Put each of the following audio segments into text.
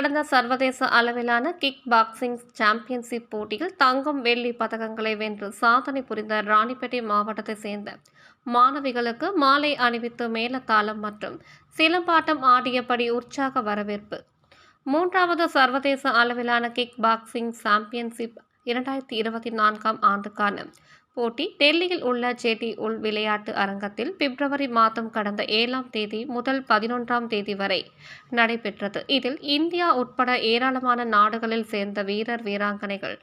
கடந்த சர்வதேச அளவிலான கிக் பாக்ஸிங் சாம்பியன்ஷிப் போட்டியில் தங்கம், வெள்ளி பதக்கங்களை வென்று சாதனை புரிந்த ராணிப்பேட்டை மாவட்டத்தைச் சேர்ந்த மாணவிகளுக்கு மாலை அணிவித்து மேளதாளம் மற்றும் சிலம்பாட்டம் ஆடியபடி உற்சாக வரவேற்பு. 3வது சர்வதேச அளவிலான கிக் பாக்ஸிங் சாம்பியன்ஷிப் 2024ஆம் ஆண்டுக்கான போட்டி டெல்லியில் உள்ள ஜேடி உள் விளையாட்டு அரங்கத்தில் பிப்ரவரி மாதம் கடந்த 7ஆம் தேதி முதல் 11ஆம் தேதி வரை நடைபெற்றது. இதில் இந்தியா உட்பட ஏராளமான நாடுகளில் சேர்ந்த வீரர், வீராங்கனைகள்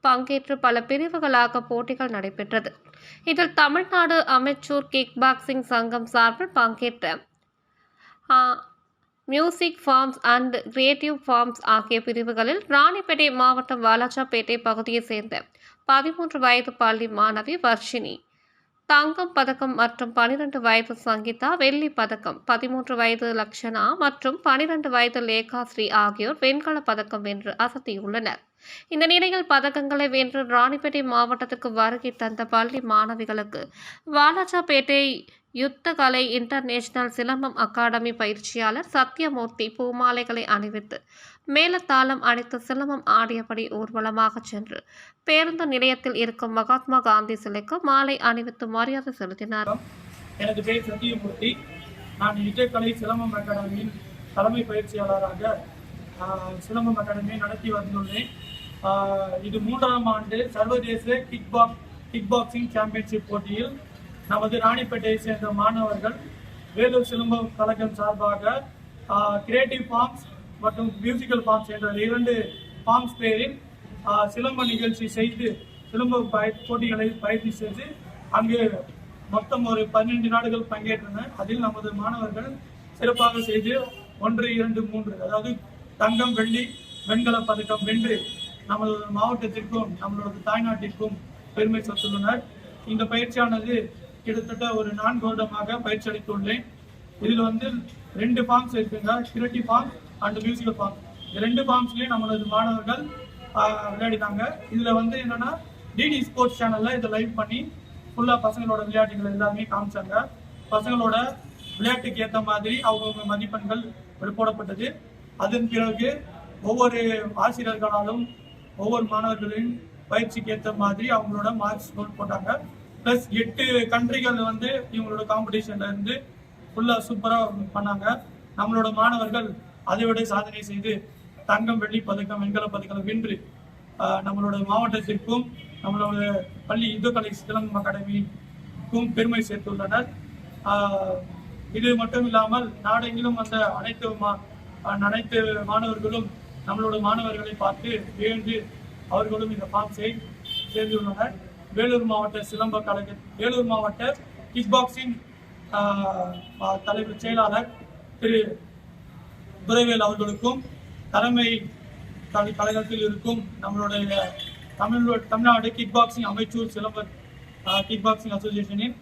பங்கேற்று பல பிரிவுகளாக போட்டிகள் நடைபெற்றது. இதில் தமிழ்நாடு அமெச்சூர் கிக் பாக்ஸிங் சங்கம் சார்பில் பங்கேற்ற music forms and creative forms ஆகிய பிரிவுகளில் ராணிப்பேட்டை மாவட்டம் வாலாஜாபேட்டை பகுதியைச் சேர்ந்த 13 வயது பள்ளி மாணவி வர்ஷினி தங்கம் பதக்கம் மற்றும் 12 வயது சங்கீதா வெள்ளி பதக்கம், 13 வயது லக்ஷனா மற்றும் 12 வயது லேகாஸ்ரீ ஆகியோர் வெண்கல பதக்கம் வென்று அசத்தியுள்ளனர். இந்த நிலையில் பதக்கங்களை வென்று ராணிப்பேட்டை மாவட்டத்திற்கு வருகை தந்த பள்ளி மாணவிகளுக்கு வாலாஜாபேட்டை யுத்தகலை இன்டர்நேஷனல் சிலம்பம் அகாடமி பயிற்சியாளர் சத்யமூர்த்தி பூமாலைகளை அணிவித்து மேளதாளம் அடித்து சிலம்பம் ஆடியபடி ஊர்வலமாக சென்று பேருந்து நிலையத்தில் இருக்கும் மகாத்மா காந்தி சிலைக்கு மாலை அணிவித்து மரியாதை செலுத்தினார். எனது பெயர் சத்யமூர்த்தி. நான் யுத்தகலை சிலம்பம் அகாடமியின் தலைமை பயிற்சியாளராக சிலம்பம் அகாடமியை நடத்தி வந்துள்ளேன். இது 3ஆம் ஆண்டு சர்வதேச கிக் பாக்ஸிங் சாம்பியன்ஷிப் போட்டியில் நமது ராணிப்பேட்டையை சேர்ந்த மாணவர்கள் வேலூர் சிலம்பம் கழகம் சார்பாக கிரியேட்டிவ் ஃபார்ம்ஸ் மற்றும் மியூசிக்கல் ஃபார்ம்ஸ் என்ற 2 ஃபார்ம்ஸ் பேரில் சிலம்ப நிகழ்ச்சி செய்து சிலம்ப போட்டிகளை பயிற்சி செய்து அங்கு மொத்தம் ஒரு 12 நாடுகள் பங்கேற்றன. அதில் நமது மாணவர்கள் சிறப்பாக செய்து 1, 2, 3 அதாவது தங்கம், வெள்ளி, வெண்கல பதக்கம் வென்று நமது மாவட்டத்திற்கும் நம்மளோட தாய்நாட்டிற்கும் பெருமை சேர்த்துள்ளனர். இந்த பயிற்சியானது கிட்டத்தட்ட ஒரு 4 வருடமாக பயிற்சி அளித்துள்ளேன். இதில் 2 ஃபார்ம்ஸ் இருக்குங்க, creative form and musical form. இந்த 2 ஃபார்ம்ஸ்லேயும் நம்மளது மாணவர்கள் விளையாடினாங்க. இதில் என்னன்னா டிடி ஸ்போர்ட்ஸ் சேனலில் இதை லைவ் பண்ணி ஃபுல்லாக பசங்களோட விளையாட்டுகள் எல்லாமே காமிச்சாங்க. பசங்களோட விளையாட்டுக்கு ஏற்ற மாதிரி அவங்கவுங்க மதிப்பெண்கள் போடப்பட்டது. அதன் பிறகு ஒவ்வொரு ஆசிரியர்களாலும் ஒவ்வொரு மாணவர்களின் பயிற்சிக்கு ஏற்ற மாதிரி அவங்களோட மார்க்ஸ் போட்டாங்க. ப்ளஸ் 8 கண்ட்ரிகள் இவங்களோட காம்படிஷன்ல இருந்து ஃபுல்லா சூப்பரா பண்ணாங்க. நம்மளோட மாணவர்கள் அதை விட சாதனை செய்து தங்கம், வெள்ளி பதக்கம், வெண்கல பதக்கம் வென்று நம்மளோட மாவட்டத்திற்கும் நம்மளோட பள்ளி யுத்தகலை சிலம்பம் அகாடமிக்கும் பெருமை சேர்த்துள்ளனர். இது மட்டும் இல்லாமல் நாடெங்கிலும் வந்த அனைத்து மாணவர்களும் நம்மளோட மாணவர்களை பார்த்து வியந்து அவர்களும் இந்த ஃபார்ம்ஸை சேர்ந்துள்ளனர். வேலூர் மாவட்ட சிலம்ப கழக வேலூர் மாவட்ட கிக் பாக்ஸிங் தலைவர் செயலாளர் திரு துரைவேல் அவர்களுக்கும் தலைமை கழகத்தில் இருக்கும் நம்மளுடைய தமிழ்நாடு கிக் பாக்ஸிங் அமைச்சூர் சிலம்ப கிக் பாக்ஸிங் அசோசியேஷனின்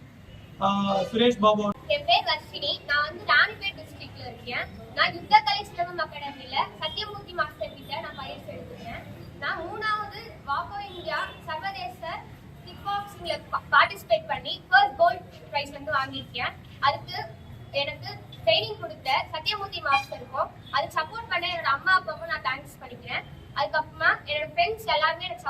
சுரேஷ் பாபு. என் பேர் வர்ஷினி. நான் ராணிப்பேட் டிஸ்ட்ரிக்ட்ல இருக்கேன். நான் யுத்தகலை சிலம்பம் அகாடமியில சத்யமூர்த்தி மாஸ்டர் கிட்ட நான் பயிற்சி எடுத்துருக்கேன். நான் 3வது வாக்கோ இந்தியா சர்வதேச கிக் பாக்ஸிங்ல பார்ட்டிசிபேட் பண்ணி ஃபர்ஸ்ட் கோல்ட் பிரைஸ் வாங்கியிருக்கேன். அதுக்கு எனக்கு ட்ரைனிங் கொடுத்த சத்யமூர்த்தி மாஸ்டருக்கும் அதுக்கு சப்போர்ட் பண்ண என்னோட அம்மா அப்பாவுக்கும் நான் தேங்க்ஸ் பண்ணிக்கிறேன். அதுக்கப்புறமா என்னோட ஃப்ரெண்ட்ஸ் எல்லாருமே எனக்கு